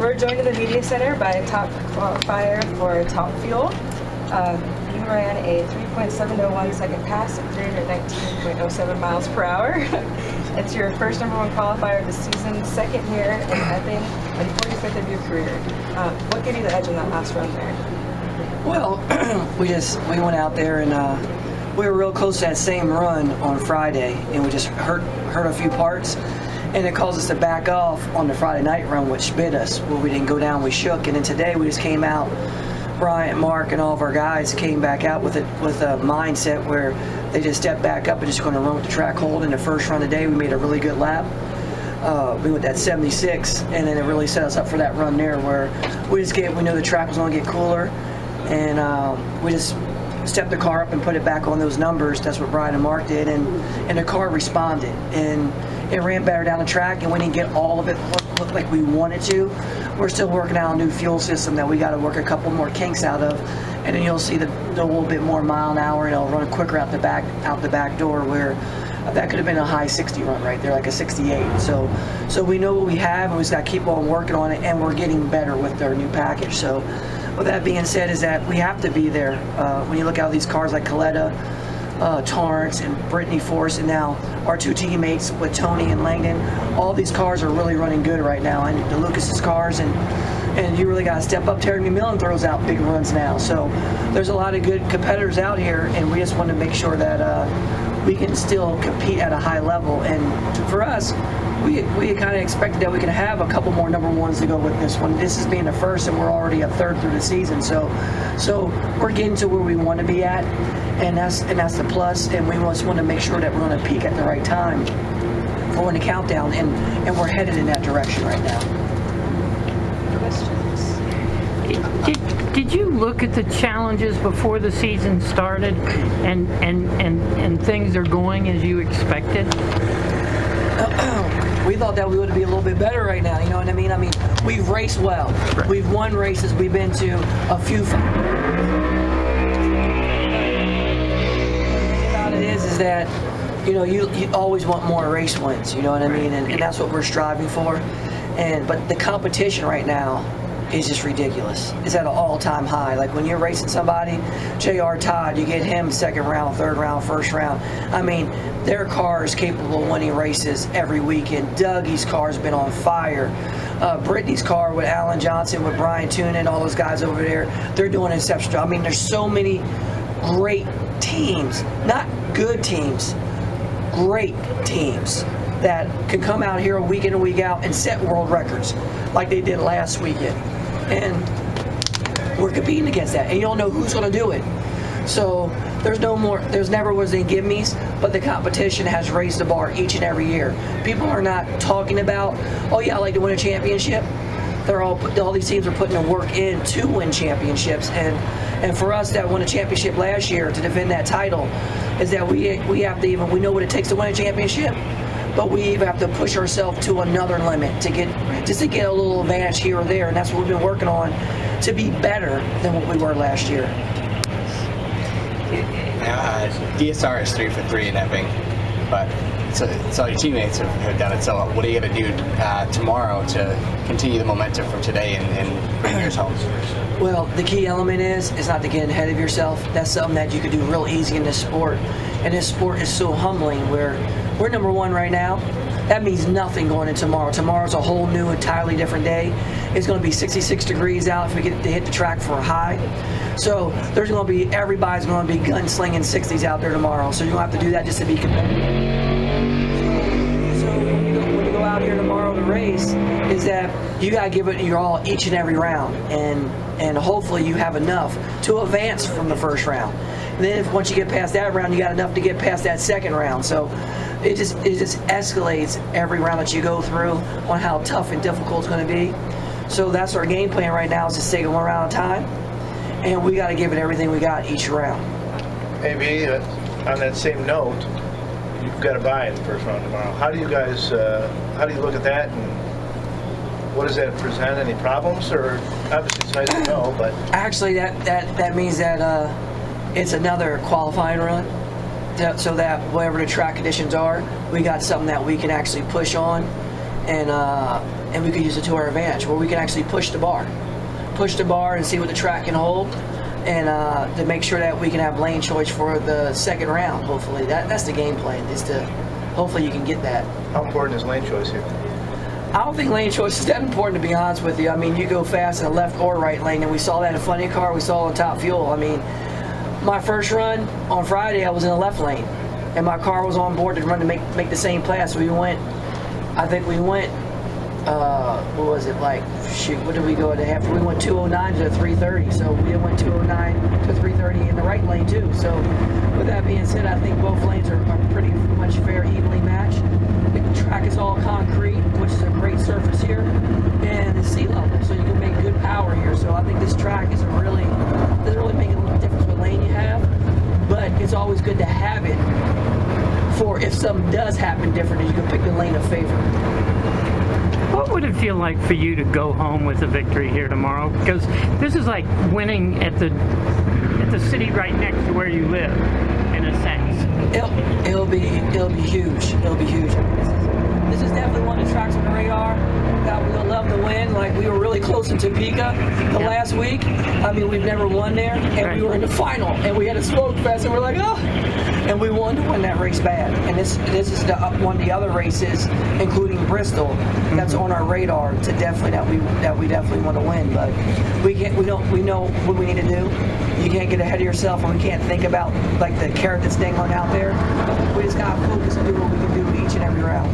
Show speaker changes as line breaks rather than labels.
We're joined in the media center by top qualifier for Top Fuel. You ran a 3.701 second pass at 319.07 miles per hour. It's your first #1 qualifier of the season, second here in Epping, and 45th of your career. What gave you the edge in that last run there?
Well, we went out there and we were real close to that same run on Friday, and we just hurt a few parts, and it caused us to back off on the Friday night run, which bit us. Where we didn't go down, we shook, and then today we just came out. Bryant, Mark, and all of our guys came back out with a mindset where they just stepped back up and just going to run with the track hold. In the first run today, we made a really good lap. We went that 76, and then it really set us up for that run there where we knew the track was going to get cooler, and we just stepped the car up and put it back on those numbers. That's what Brian and Mark did, and the car responded, and it ran better down the track, and we didn't get all of it look like we wanted to. We're still working out a new fuel system that we got to work a couple more kinks out of, and then you'll see the little bit more mile an hour, and it'll run quicker out the back door, where that could have been a high 60 run right there, like a 68. So we know what we have, and we just got to keep on working on it, and we're getting better with our new package. So with that being said, is that we have to be there. When you look at these cars like Coletta, Torrance, and Brittany Force, and now our two teammates with Tony and Langdon, all these cars are really running good right now, and the Lucas's cars, and you really got to step up. Terry McMillan throws out big runs now, so there's a lot of good competitors out here, and we just want to make sure that we can still compete at a high level. And for us, we kind of expected that we could have a couple more #1s to go with this one. This is being the first, and we're already a third through the season, so we're getting to where we want to be at, and that's the plus. And we just want to make sure that we're going to peak at the right time for when the countdown, and we're headed in that direction right now.
Questions?
Did you look at the challenges before the season started, and things are going as you expected?
We thought that we would be a little bit better right now, you know what I mean? I mean, we've raced well.
Right.
We've won races. We've been to a few. The thing about it is that, you know, you always want more race wins, you know what I mean? And that's what we're striving for. But the competition right now is just ridiculous. It's at an all-time high. Like when you're racing somebody, J.R. Todd, you get him second round, third round, first round. I mean, their car is capable of winning races every weekend. Dougie's car's been on fire. Brittany's car with Alan Johnson, with Brian Tunin, all those guys over there, they're doing an exceptional job. I mean, there's so many great teams, not good teams, great teams that can come out here week in and week out and set world records like they did last weekend. And we're competing against that, and you don't know who's going to do it. So there's never was any give-me's, but the competition has raised the bar each and every year. People are not talking about, oh yeah, I like to win a championship. All these teams are putting the work in to win championships, and for us that won a championship last year to defend that title, is that we have to we know what it takes to win a championship, but we even have to push ourselves to another limit to get a little advantage here or there, and that's what we've been working on to be better than what we were last year.
DSR is 3 for 3 in Epping, but so your teammates have done it. So what are you going to do tomorrow to continue the momentum from today and bring yours home?
Well, the key element is not to get ahead of yourself. That's something that you could do real easy in this sport, and this sport is so humbling where we're #1 right now. That means nothing going into tomorrow. Tomorrow's a whole new, entirely different day. It's going to be 66 degrees out if we get to hit the track for a high. So everybody's going to be gunslinging 60s out there tomorrow. So you're going to have to do that just to be competitive. So when you go out here tomorrow to race, is that you got to give it your all each and every round, and hopefully you have enough to advance from the first round. And then once you get past that round, you got enough to get past that second round. So it just escalates every round that you go through on how tough and difficult it's going to be. So that's our game plan right now, is to take it one round at a time, and we got to give it everything we got each round.
Maybe on that same note, you've got to buy in the first round tomorrow. How do you guys, how do you look at that, and what does that present? Any problems? Or obviously it's nice to know, but
actually that means that it's another qualifying run, so that whatever the track conditions are, we got something that we can actually push on and we could use it to our advantage, where we can actually push the bar and see what the track can hold, and to make sure that we can have lane choice for the second round. Hopefully, that's the game plan, is to hopefully you can get that.
How important is lane choice here?
I don't think lane choice is that important, to be honest with you. I mean, you go fast in the left or right lane, and we saw that in Funny Car, we saw it on Top Fuel. I mean, my first run on Friday, I was in the left lane, and my car was on board to run to make the same pass. So we went, what was it, like, shoot, what did we go at the half? We went 209 to 330, so we went 209 to 330 in the right lane too. So with that being said, I think both lanes are pretty much fair, evenly matched. The track is all concrete, which is a great surface here, and it's sea level, so you can make good power here. So I think this track doesn't really make a difference what lane you have, but it's always good to have it for if something does happen different, you can pick the lane of favor.
What would it feel like for you to go home with a victory here tomorrow? Because this is like winning at the city right next to where you live, in a sense.
It'll be huge. It'll be huge. This is definitely one of the tracks on the radar that we'll love to win. Like, we were really close in Topeka the last week. I mean, we've never won there, and we were in the final, and we had a smoke fest, and we're like, oh, and we wanted to win that race bad. And this is one of the other races, including Bristol, that's on our radar to definitely that we definitely want to win. But we know what we need to do. You can't get ahead of yourself, and we can't think about like the carrot that's dangling out there. We just gotta focus and do what we can do each and every round.